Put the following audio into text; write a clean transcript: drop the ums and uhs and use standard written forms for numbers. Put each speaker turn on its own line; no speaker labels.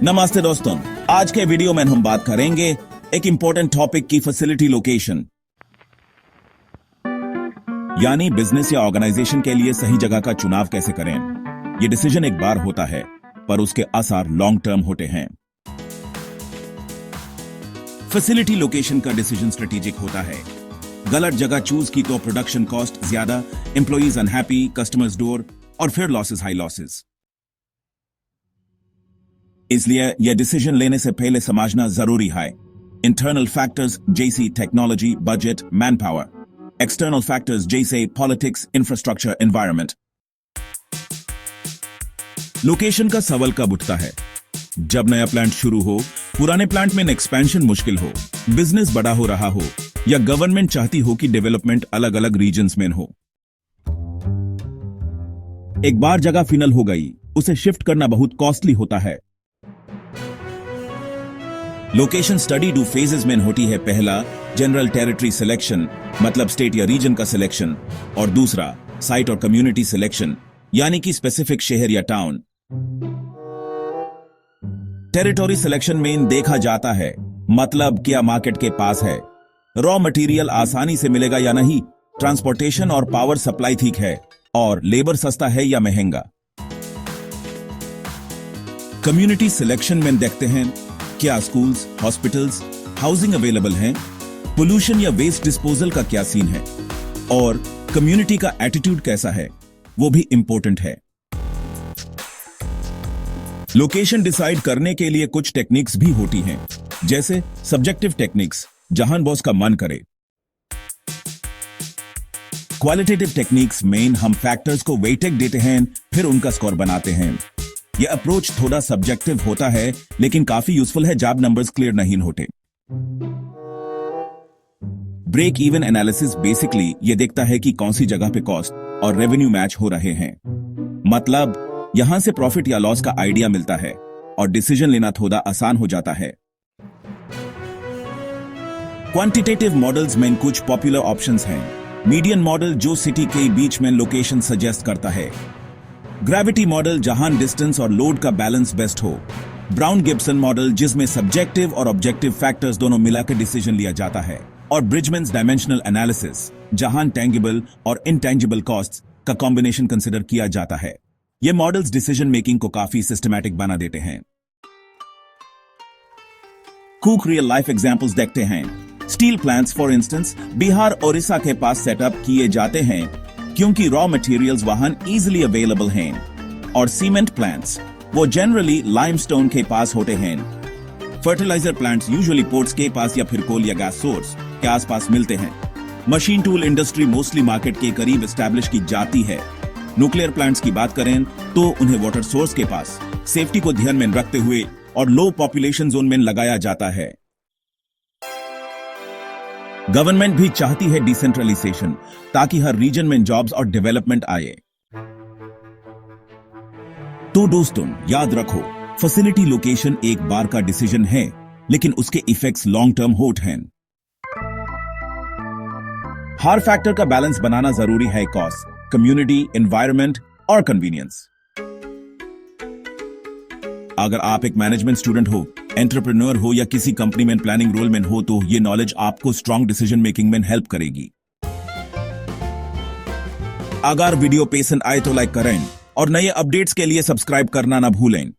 नमस्ते दोस्तों, आज के वीडियो में हम बात करेंगे एक इंपॉर्टेंट टॉपिक की फैसिलिटी लोकेशन, यानी बिजनेस या ऑर्गेनाइजेशन के लिए सही जगह का चुनाव कैसे करें। यह डिसीजन एक बार होता है, पर उसके असर लॉन्ग टर्म होते हैं। फैसिलिटी लोकेशन का डिसीजन स्ट्रेटेजिक होता है। गलत जगह चूज की तो प्रोडक्शन कॉस्ट ज्यादा, एम्प्लॉइज अनहैप्पी, कस्टमर्स डोर और फिर लॉसेस, हाई लॉसेस। इसलिए यह डिसीजन लेने से पहले समझना जरूरी है। इंटरनल फैक्टर्स जैसे technology, budget, man power. External factors जैसे पॉलिटिक्स, इंफ्रास्ट्रक्चर, एनवायरनमेंट। लोकेशन का सवाल कब उठता है? जब नया प्लांट शुरू हो, पुराने प्लांट में एक्सपेंशन मुश्किल हो, बिजनेस बड़ा हो रहा हो, या गवर्नमेंट चाहती हो कि डेवलपमेंट अलग अलग रीजन्स में हो। एक बार जगह फाइनल हो गई, उसे शिफ्ट करना बहुत कॉस्टली होता है। लोकेशन स्टडी 2 फेजेस में होती है। पहला जनरल टेरिटरी सिलेक्शन, मतलब स्टेट या रीजन का सिलेक्शन, और दूसरा साइट और कम्युनिटी सिलेक्शन, यानी कि स्पेसिफिक शहर या टाउन। टेरिटरी सिलेक्शन में देखा जाता है, मतलब क्या मार्केट के पास है, रॉ मटेरियल आसानी से मिलेगा या नहीं, ट्रांसपोर्टेशन और पावर सप्लाई ठीक है, और लेबर सस्ता है या महंगा। कम्युनिटी सिलेक्शन में देखते हैं क्या स्कूल्स, हॉस्पिटल्स, हाउसिंग अवेलेबल हैं, पोल्यूशन या वेस्ट डिस्पोजल का क्या सीन है, और कम्युनिटी का एटीट्यूड कैसा है, वो भी इंपॉर्टेंट है। लोकेशन डिसाइड करने के लिए कुछ टेक्निक्स भी होती हैं, जैसे सब्जेक्टिव टेक्निक्स, जहां बॉस का मन करे। क्वालिटेटिव टेक्निक्स में हम फैक्टर्स को वेटेज देते हैं, फिर उनका स्कोर बनाते हैं। यह अप्रोच थोड़ा सब्जेक्टिव होता है, लेकिन काफी यूजफुल है जब नंबर्स क्लियर नहीं होते। ब्रेक इवन एनालिसिस बेसिकली यह देखता है कि कौन सी जगह पे कॉस्ट और रेवेन्यू मैच हो रहे हैं, मतलब यहां से प्रॉफिट या लॉस का आइडिया मिलता है और डिसीजन लेना थोड़ा आसान हो जाता है। क्वांटिटेटिव मॉडल्स में कुछ पॉपुलर ऑप्शंस हैं। मीडियन मॉडल जो सिटी के बीच में लोकेशन सजेस्ट करता है। ग्रेविटी मॉडल जहां डिस्टेंस और लोड का बैलेंस बेस्ट हो। ब्राउन गिब्सन मॉडल जिसमें सब्जेक्टिव और ऑब्जेक्टिव फैक्टर्स दोनों मिलाकर डिसीजन लिया जाता है। और ब्रिजमैन्स डायमेंशनल एनालिसिस जहां टेंजिबल और इनटेंजिबल कॉस्ट्स का कॉम्बिनेशन कंसिडर किया जाता है। ये मॉडल्स डिसीजन मेकिंग को काफी सिस्टमैटिक बना देते हैं। कुछ रियल लाइफ एग्जांपल्स देखते हैं। Steel plants for instance Bihar, Odisha के पास सेटअप किए जाते हैं क्योंकि रॉ मटेरियल्स वहां इजीली अवेलेबल हैं। और सीमेंट प्लांट्स वो जनरली लाइमस्टोन के पास होते हैं। फर्टिलाइजर प्लांट्स यूजुअली पोर्ट्स के पास या फिर कोल या गैस सोर्स के आसपास मिलते हैं। Machine tool industry mostly market के करीब एस्टैब्लिश की जाती है। न्यूक्लियर प्लांट्स की बात करें तो उन्हें वाटर सोर्स के पास सेफ्टी को ध्यान में रखते हुए और लो पॉपुलेशन जोन में लगाया जाता है। गवर्नमेंट भी चाहती है डिसेंट्रलाइजेशन, ताकि हर रीजन में जॉब्स और डेवलपमेंट आए। तो दोस्तों याद रखो, फैसिलिटी लोकेशन एक बार का डिसीजन है, लेकिन उसके इफेक्ट्स लॉन्ग टर्म होते हैं। हर फैक्टर का बैलेंस बनाना जरूरी है, कॉस्ट, कम्युनिटी, एनवायरनमेंट और कन्वीनियंस। अगर आप एक मैनेजमेंट स्टूडेंट हो, एंटरप्रेन्योर हो या किसी कंपनी में प्लानिंग रोल में हो, तो ये नॉलेज आपको स्ट्रांग डिसीजन मेकिंग में हेल्प करेगी। अगर वीडियो पसंद आए तो लाइक करें और नए अपडेट्स के लिए सब्सक्राइब करना ना भूलें।